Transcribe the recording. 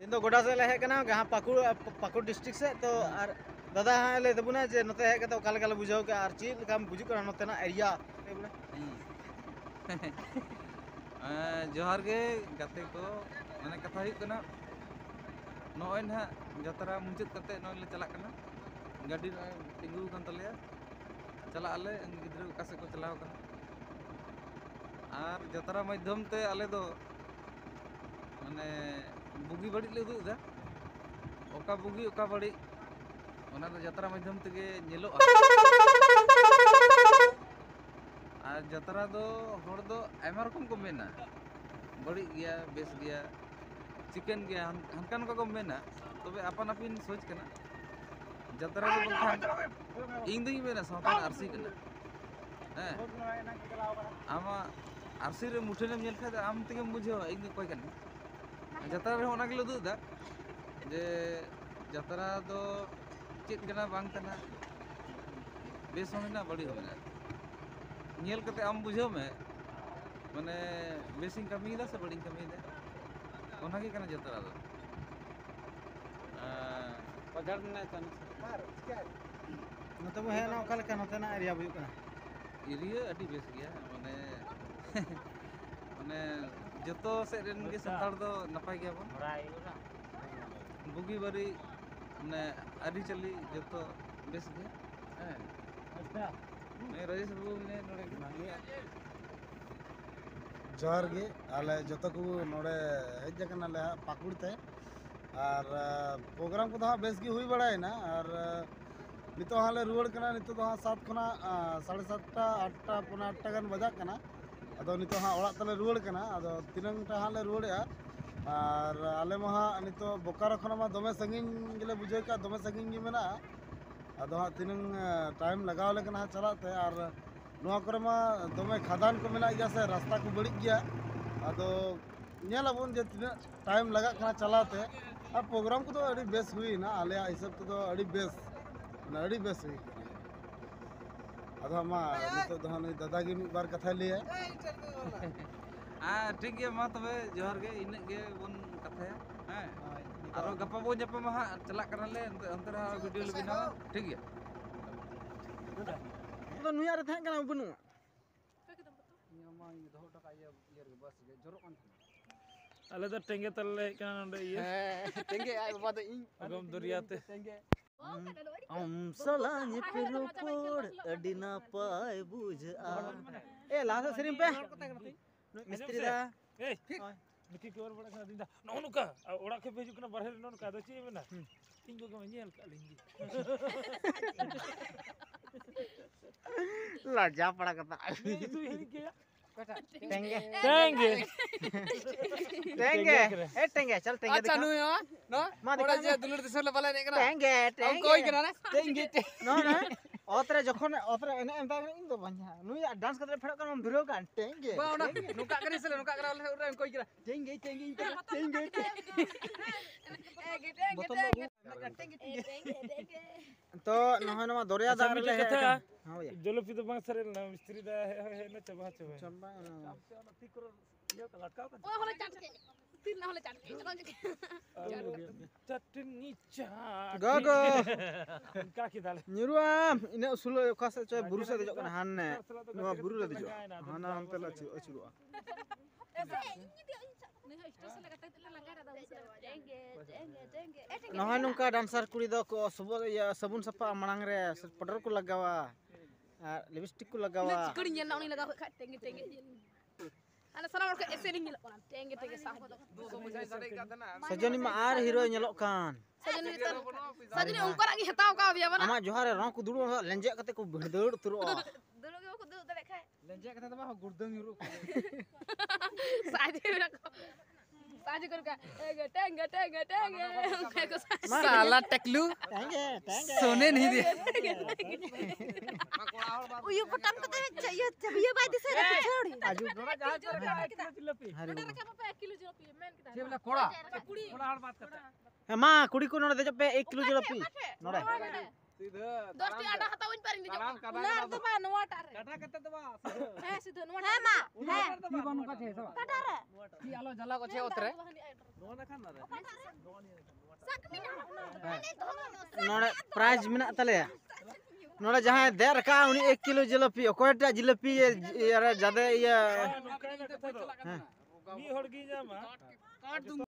इन तो गोडा से हेज कना जहाँ पाकुड़ डिस्ट्रिक्ट से तो और दादा हाँ ले तबुना जे नते हेज कते ओका लेका बुझाव के और चीज लेका बुझु कना नतेना एरिया जोहार गे गाते को माने कथा हुई कना नॉय ना जतरा मुचाद कते नॉय ले चला कना गाड़ी तिंगू कन तले चला आले गिद्रा का से को चलाव कना और जतरा माध्यम ते आले दो माने बुगी बड़ी ले उदुदा ओका बुगी ओका बड़ी ओना दो जतरा माध्यम तेगे नेलो और जतरा दो हर दो आयमा रकम को मेना बड़ी गया बेस गया चिकन गया हनकान को मेना तबे अपन अपिन सोच कना जतरा दो बखान इन दई मेना सावतान आरसी कना आमा आरसी रे मुठेनेम नेल खा आम तेगेम बुझो इन कोय कना जतरा रे ओना गेलो दुदा जे जतरा दो चेक कना बांग कना बेस होना बड़ी होना नेल कते आम बुझो में माने बेसिंग कमीदा से बड़ी कमीदा ओना के कना जतरा दो बाजार में तन मतलब है ना ओका लेका नतेना एरिया बुझु कना एरिया अडी बेस गया माने माने जतो से रेन के संतार दो नपाय गया बन बुगी बारी माने आदि चली जतो बेस गया अच्छा मैं राजेश बाबू ने नोडे जोहार गे आले जतो को नोडे हेज जकना ले पाकुड़ ते और प्रोग्राम को हाँ बेस गी हुई बड़ाई ना और नितो हाँ ले रुआड़ कना नितो तो हाँ 7 खना 7:30 8 पौना 8 गान बजा कना अदो नितो हाँ ओड़ा तले रुआड़ कना अदो तिनंग टा हाँ ले रुआड़या और आले महा नितो बोकारो खना मा दमे संगिन गेले बुझे का दमे संगिन गी मेना अदो हाँ तिनंग टाइम लगाव ले कना चलाते और नोआ करे मा दमे खादान को मेना गया से रास्ता को बड़ी गया अदो नेल अबन जे तिना टाइम लगा कना चलाते और प्रोग्राम को तो अड़ी बेस हुई ना आले हिसाब तो अड़ी बेस ना अड़ी बेस हुई अदो मा नितो दो हन दादा गी मिद बार कथा लिए ठीक गया मा तबे जोहार गे इन गे बन कथा हैं आरो गप्पा बो जप्पा मा चला करना ले अंतर वीडियो ले बिना ठीक गया तो नुया रे थां कना बनु मा दो टका ये बस गे जोरो कन आले तो टेंगे तले कना नडे ये टेंगे आय बाबा इन अगम दरियाते टेंगे सलानी पेरोपोड़ अडी ना पाए बुझ आ ए लासा सिरिम पे मिस्त्री दा ए निकी के और बड़ा कना दिंदा नोनुका ओड़ा के भेजु कना बाहर नोनुका दो ची मेना इन को नेल का लिंगी लज्जा पड़ा कता तू ही के टेंगे टेंगे टेंगे ए टेंगे चल टेंगे अच्छा नु यो नो ओड़ा जे दुलुर दिसर ले बाला ने कना टेंगे हम कोई कना ना टेंगे नो ना ओतरे जखन ओतरे एने एंता इन तो बन्या नुई डांस करते फेड़ कर भिरो कान टेंगे बा ओना नुका करे से नुका करा ले उरे कोई करा टेंगे टेंगे टेंगे तो नहय नमा दरिया दाग रे कथा हां भैया जलपी तो बांग सरे ना मिस्त्री दा है ना चबा चबा चंबा ती करो यो का लटकाओ का ओ होले चाट के तीन ना होले चाट के चटनी चा गो गो का की दाले निरुआ इने उसुल ओका से चय बुरु से देजो कना हानने नवा बुरु रे देजो हाना हमते ला अचुरुआ नहय नुका डांसर कुड़ी दो को सबुन सपा मांग रे पाउडर को लगावा लिपस्टिक को लगावा कड़ी नेल ना उनी लगा खा टेंगे टेंगे ana sana orang ke esering nyelok kan tenge tenge sah सजनी मा आर हीरो नेलोक कान sajani ungkar lagi hetaw ka biya bana आमा जोहारे रो को दुडु लेंजे कते को भड़दड़ तुरो dulu ge ko dulu dale khai लेंजे कते तो गुर्दंग euro saje kar ka tenge tenge tenge ungkar ko साला टकलू टेंगे टेंगे सोने नहीं दे uyu patam ko te चाहिए चबिया बाय दिसे रे छोड़ आजू डोरा जहाज कर जलपी हरि का पापा 1 किलो जलपी मेन kita ये वाला कोड़ा कुड़ी थोड़ा हर बात करता हे मां कुड़ी को नोडे देजो पे 1 किलो जलपी नोडे सीधा 10 टी आटा हताउन पारिन दिजो ना तो बा नवा टारे काटा कते दबा है सीधो नवा है मां है की बनू का छे सब काटा रे की आलो जला को छे उतरे नोना खाना रे नोड़े प्राइज मिना तले नोड़े जहाँ दे रखा उनी 1 किलो जिलेपी ओकोयटा जिलेपी ये ज्यादा ये ᱱᱚᱝᱠᱟᱭᱱᱟ ᱠᱟᱛᱷᱟ ᱫᱚ ᱢᱤᱫ ᱦᱚᱲ ᱜᱮ ᱧᱟᱢᱟ